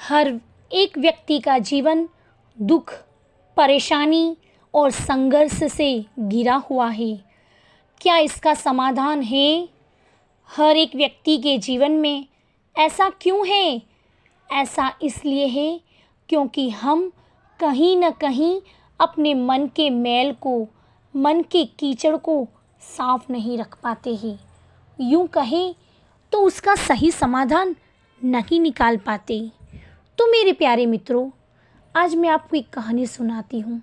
हर एक व्यक्ति का जीवन दुख, परेशानी और संघर्ष से घिरा हुआ है। क्या इसका समाधान है? हर एक व्यक्ति के जीवन में ऐसा क्यों है? ऐसा इसलिए है क्योंकि हम कहीं न कहीं अपने मन के मैल को, मन के कीचड़ को साफ नहीं रख पाते हैं। यूँ कहें तो उसका सही समाधान नहीं निकाल पाते। तो मेरे प्यारे मित्रों, आज मैं आपको एक कहानी सुनाती हूँ।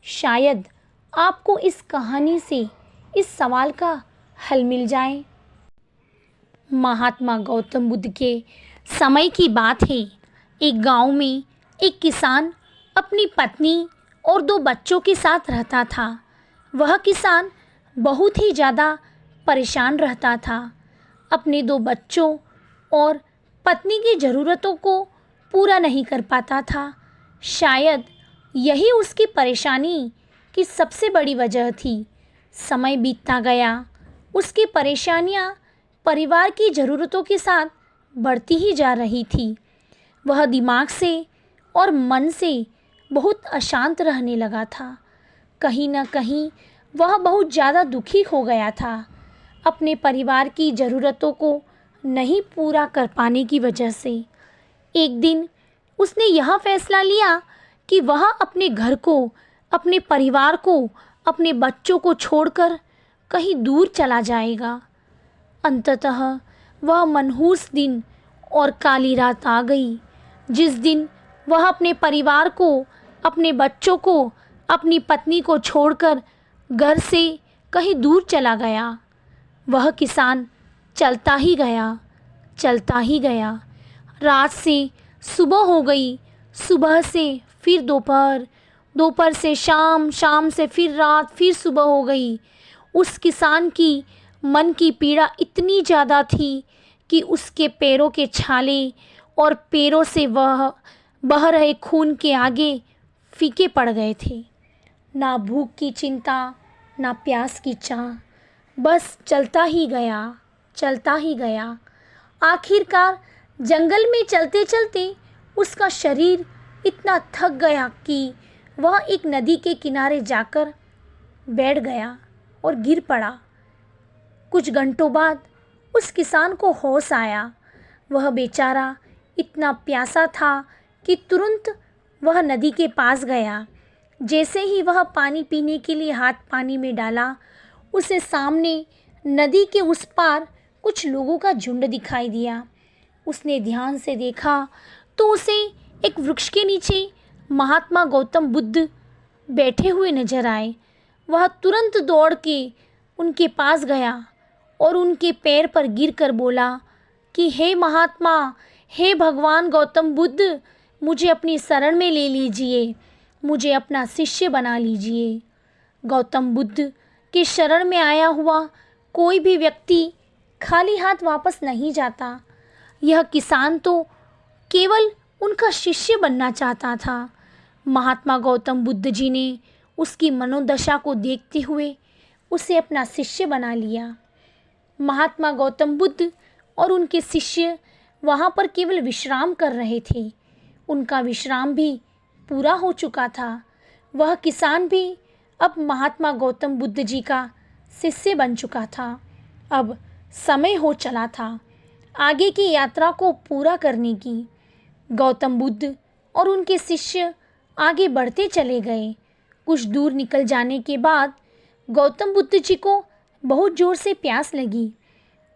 शायद आपको इस कहानी से इस सवाल का हल मिल जाए। महात्मा गौतम बुद्ध के समय की बात है। एक गांव में एक किसान अपनी पत्नी और 2 बच्चों के साथ रहता था। वह किसान बहुत ही ज़्यादा परेशान रहता था। अपने 2 बच्चों और पत्नी की ज़रूरतों को पूरा नहीं कर पाता था। शायद यही उसकी परेशानी की सबसे बड़ी वजह थी। समय बीतता गया, उसकी परेशानियां परिवार की ज़रूरतों के साथ बढ़ती ही जा रही थी। वह दिमाग से और मन से बहुत अशांत रहने लगा था। कहीं न कहीं वह बहुत ज़्यादा दुखी हो गया था। अपने परिवार की ज़रूरतों को नहीं पूरा कर पाने की वजह से एक दिन उसने यह फैसला लिया कि वह अपने घर को, अपने परिवार को, अपने बच्चों को छोड़कर कहीं दूर चला जाएगा। अंततः वह मनहूस दिन और काली रात आ गई, जिस दिन वह अपने परिवार को, अपने बच्चों को, अपनी पत्नी को छोड़कर घर से कहीं दूर चला गया। वह किसान चलता ही गया, चलता ही गया। रात से सुबह हो गई, सुबह से फिर दोपहर, दोपहर से शाम, शाम से फिर रात, फिर सुबह हो गई। उस किसान की मन की पीड़ा इतनी ज़्यादा थी कि उसके पैरों के छाले और पैरों से वह बह रहे खून के आगे फीके पड़ गए थे। ना भूख की चिंता, ना प्यास की चाह, बस चलता ही गया, चलता ही गया। आखिरकार जंगल में चलते चलते उसका शरीर इतना थक गया कि वह एक नदी के किनारे जाकर बैठ गया और गिर पड़ा। कुछ घंटों बाद उस किसान को होश आया। वह बेचारा इतना प्यासा था कि तुरंत वह नदी के पास गया। जैसे ही वह पानी पीने के लिए हाथ पानी में डाला, उसे सामने नदी के उस पार कुछ लोगों का झुंड दिखाई दिया। उसने ध्यान से देखा तो उसे एक वृक्ष के नीचे महात्मा गौतम बुद्ध बैठे हुए नजर आए। वह तुरंत दौड़ के उनके पास गया और उनके पैर पर गिरकर बोला कि हे महात्मा, हे भगवान गौतम बुद्ध, मुझे अपनी शरण में ले लीजिए, मुझे अपना शिष्य बना लीजिए। गौतम बुद्ध के शरण में आया हुआ कोई भी व्यक्ति खाली हाथ वापस नहीं जाता। यह किसान तो केवल उनका शिष्य बनना चाहता था। महात्मा गौतम बुद्ध जी ने उसकी मनोदशा को देखते हुए उसे अपना शिष्य बना लिया। महात्मा गौतम बुद्ध और उनके शिष्य वहाँ पर केवल विश्राम कर रहे थे। उनका विश्राम भी पूरा हो चुका था। वह किसान भी अब महात्मा गौतम बुद्ध जी का शिष्य बन चुका था। अब समय हो चला था आगे की यात्रा को पूरा करने की। गौतम बुद्ध और उनके शिष्य आगे बढ़ते चले गए। कुछ दूर निकल जाने के बाद गौतम बुद्ध जी को बहुत ज़ोर से प्यास लगी।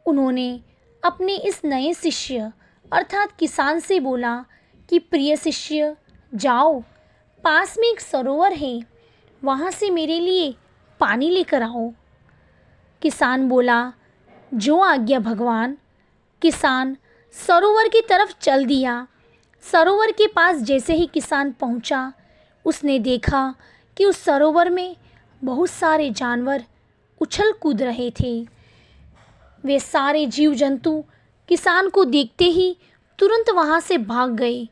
उन्होंने अपने इस नए शिष्य अर्थात किसान से बोला कि प्रिय शिष्य, जाओ, पास में एक सरोवर है, वहाँ से मेरे लिए पानी लेकर आओ। किसान बोला, जो आज्ञा भगवान। किसान सरोवर की तरफ चल दिया। सरोवर के पास जैसे ही किसान पहुंचा, उसने देखा कि उस सरोवर में बहुत सारे जानवर उछल कूद रहे थे। वे सारे जीव जंतु किसान को देखते ही तुरंत वहाँ से भाग गए।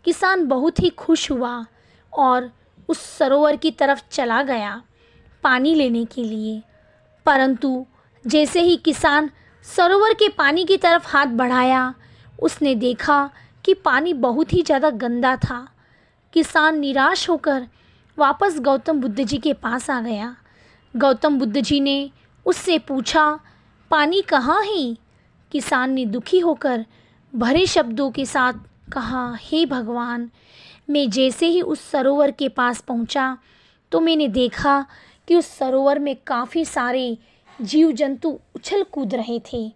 किसान बहुत ही खुश हुआ और उस सरोवर की तरफ चला गया पानी लेने के लिए। परंतु जैसे ही किसान सरोवर के पानी की तरफ हाथ बढ़ाया, उसने देखा कि पानी बहुत ही ज़्यादा गंदा था। किसान निराश होकर वापस गौतम बुद्ध जी के पास आ गया। गौतम बुद्ध जी ने उससे पूछा, पानी कहाँ है? किसान ने दुखी होकर भरे शब्दों के साथ कहा, हे भगवान, मैं जैसे ही उस सरोवर के पास पहुंचा तो मैंने देखा कि उस सरोवर में काफ़ी सारे जीव जंतु उछल कूद रहे थे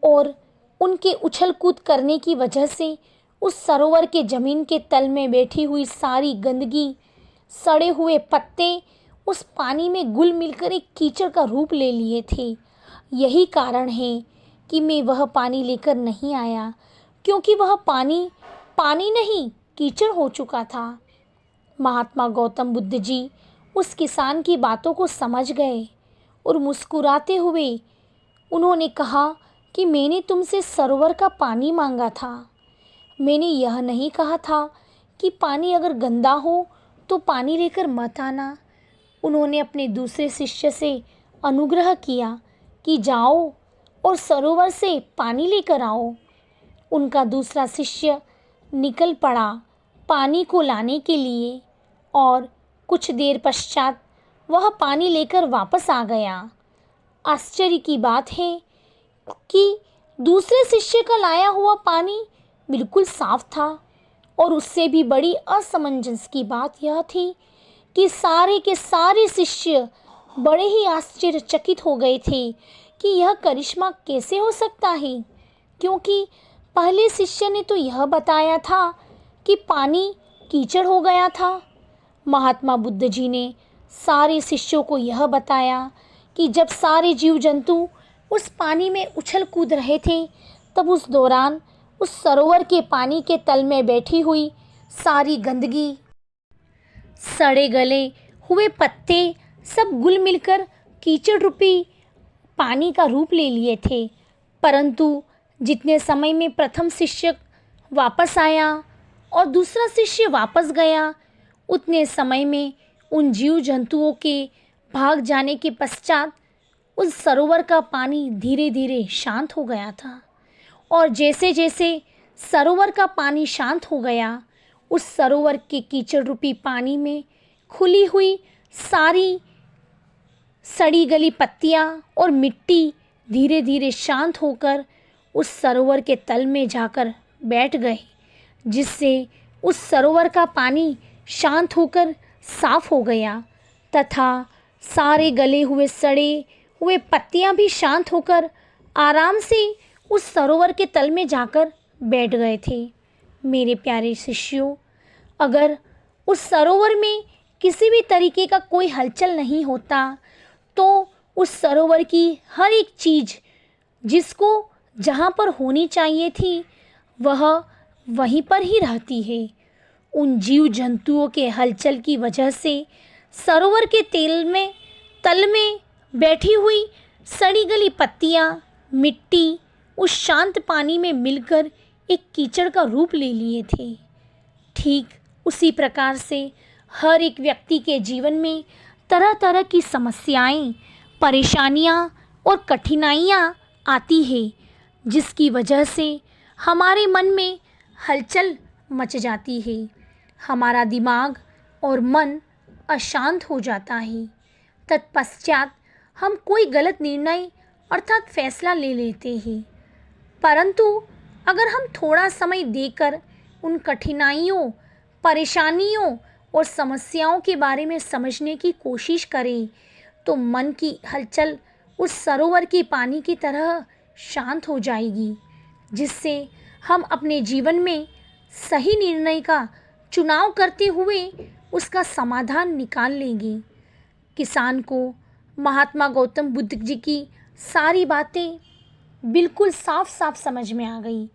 और उनके उछल कूद करने की वजह से उस सरोवर के ज़मीन के तल में बैठी हुई सारी गंदगी, सड़े हुए पत्ते उस पानी में घुल मिलकर एक कीचड़ का रूप ले लिए थे। यही कारण है कि मैं वह पानी लेकर नहीं आया, क्योंकि वह पानी पानी नहीं कीचड़ हो चुका था। महात्मा गौतम बुद्ध जी उस किसान की बातों को समझ गए और मुस्कुराते हुए उन्होंने कहा कि मैंने तुमसे सरोवर का पानी मांगा था, मैंने यह नहीं कहा था कि पानी अगर गंदा हो तो पानी लेकर मत आना। उन्होंने अपने दूसरे शिष्य से अनुग्रह किया कि जाओ और सरोवर से पानी लेकर आओ। उनका दूसरा शिष्य निकल पड़ा पानी को लाने के लिए और कुछ देर पश्चात वह पानी लेकर वापस आ गया। आश्चर्य की बात है कि दूसरे शिष्य का लाया हुआ पानी बिल्कुल साफ था और उससे भी बड़ी असमंजस की बात यह थी कि सारे के सारे शिष्य बड़े ही आश्चर्यचकित हो गए थे कि यह करिश्मा कैसे हो सकता है, क्योंकि पहले शिष्य ने तो यह बताया था कि पानी कीचड़ हो गया था। महात्मा बुद्ध जी ने सारे शिष्यों को यह बताया कि जब सारे जीव जंतु उस पानी में उछल कूद रहे थे, तब उस दौरान उस सरोवर के पानी के तल में बैठी हुई सारी गंदगी, सड़े गले हुए पत्ते सब घुल मिलकर कीचड़ रूपी पानी का रूप ले लिए थे। परंतु जितने समय में प्रथम शिष्य वापस आया और दूसरा शिष्य वापस गया, उतने समय में उन जीव जंतुओं के भाग जाने के पश्चात उस सरोवर का पानी धीरे धीरे शांत हो गया था। और जैसे जैसे सरोवर का पानी शांत हो गया, उस सरोवर के कीचड़ रूपी पानी में खुली हुई सारी सड़ी गली पत्तियां और मिट्टी धीरे धीरे शांत होकर उस सरोवर के तल में जाकर बैठ गए, जिससे उस सरोवर का पानी शांत होकर साफ हो गया तथा सारे गले हुए सड़े हुए पत्तियां भी शांत होकर आराम से उस सरोवर के तल में जाकर बैठ गए थे। मेरे प्यारे शिष्यों, अगर उस सरोवर में किसी भी तरीके का कोई हलचल नहीं होता तो उस सरोवर की हर एक चीज़ जिसको जहाँ पर होनी चाहिए थी वह वहीं पर ही रहती है। उन जीव जंतुओं के हलचल की वजह से सरोवर के तल में बैठी हुई सड़ी गली पत्तियाँ, मिट्टी उस शांत पानी में मिलकर एक कीचड़ का रूप ले लिए थे। ठीक उसी प्रकार से हर एक व्यक्ति के जीवन में तरह तरह की समस्याएं, परेशानियां और कठिनाइयां आती है, जिसकी वजह से हमारे मन में हलचल मच जाती है, हमारा दिमाग और मन अशांत हो जाता है। तत्पश्चात हम कोई गलत निर्णय अर्थात फैसला ले लेते हैं। परंतु अगर हम थोड़ा समय देकर उन कठिनाइयों, परेशानियों और समस्याओं के बारे में समझने की कोशिश करें तो मन की हलचल उस सरोवर के पानी की तरह शांत हो जाएगी, जिससे हम अपने जीवन में सही निर्णय का चुनाव करते हुए उसका समाधान निकाल लेंगे। किसान को महात्मा गौतम बुद्ध जी की सारी बातें बिल्कुल साफ साफ समझ में आ गई